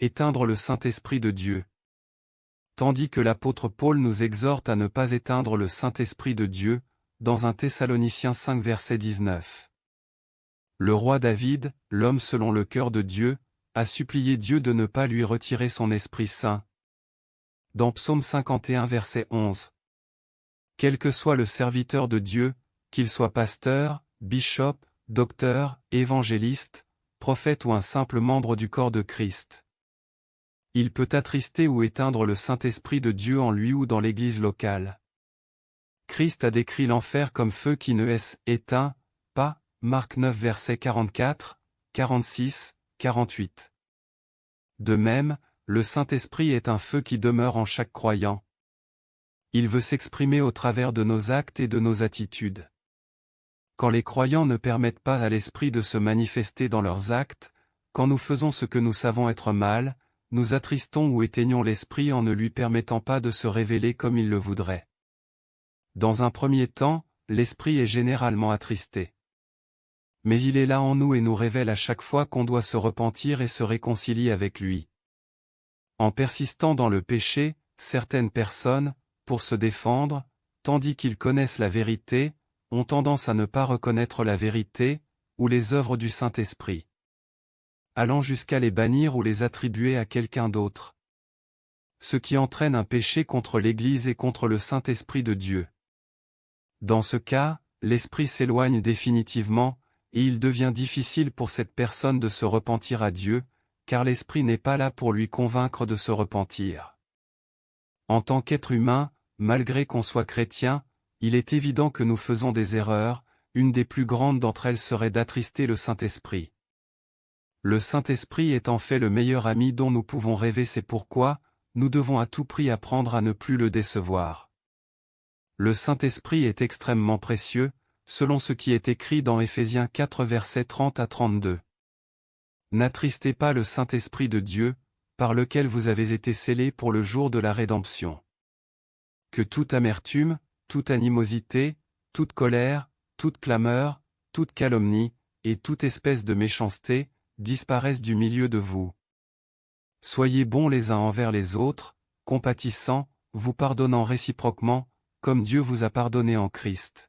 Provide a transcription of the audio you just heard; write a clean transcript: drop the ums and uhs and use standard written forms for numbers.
éteindre le Saint-Esprit de Dieu. Tandis que l'apôtre Paul nous exhorte à ne pas éteindre le Saint-Esprit de Dieu, dans 1 Thessaloniciens 5 verset 19. Le roi David, l'homme selon le cœur de Dieu, a supplié Dieu de ne pas lui retirer son Esprit Saint. Dans Psaume 51 verset 11. Quel que soit le serviteur de Dieu, qu'il soit pasteur, bishop, docteur, évangéliste, prophète ou un simple membre du corps de Christ, il peut attrister ou éteindre le Saint-Esprit de Dieu en lui ou dans l'Église locale. Christ a décrit l'enfer comme feu qui ne est éteint pas, Marc 9 versets 44, 46, 48. De même, le Saint-Esprit est un feu qui demeure en chaque croyant. Il veut s'exprimer au travers de nos actes et de nos attitudes. Quand les croyants ne permettent pas à l'Esprit de se manifester dans leurs actes, quand nous faisons ce que nous savons être mal, nous attristons ou éteignons l'Esprit en ne lui permettant pas de se révéler comme il le voudrait. Dans un premier temps, l'Esprit est généralement attristé. Mais il est là en nous et nous révèle à chaque fois qu'on doit se repentir et se réconcilier avec lui. En persistant dans le péché, certaines personnes, pour se défendre, tandis qu'ils connaissent la vérité, ont tendance à ne pas reconnaître la vérité, ou les œuvres du Saint-Esprit, allant jusqu'à les bannir ou les attribuer à quelqu'un d'autre. Ce qui entraîne un péché contre l'Église et contre le Saint-Esprit de Dieu. Dans ce cas, l'Esprit s'éloigne définitivement, et il devient difficile pour cette personne de se repentir à Dieu, car l'Esprit n'est pas là pour lui convaincre de se repentir. En tant qu'être humain, malgré qu'on soit chrétien, il est évident que nous faisons des erreurs, une des plus grandes d'entre elles serait d'attrister le Saint-Esprit. Le Saint-Esprit est en fait le meilleur ami dont nous pouvons rêver, c'est pourquoi, nous devons à tout prix apprendre à ne plus le décevoir. Le Saint-Esprit est extrêmement précieux, selon ce qui est écrit dans Éphésiens 4 versets 30 à 32. N'attristez pas le Saint-Esprit de Dieu, par lequel vous avez été scellés pour le jour de la rédemption. Que toute amertume, toute animosité, toute colère, toute clameur, toute calomnie, et toute espèce de méchanceté, disparaissent du milieu de vous. Soyez bons les uns envers les autres, compatissants, vous pardonnant réciproquement, comme Dieu vous a pardonné en Christ.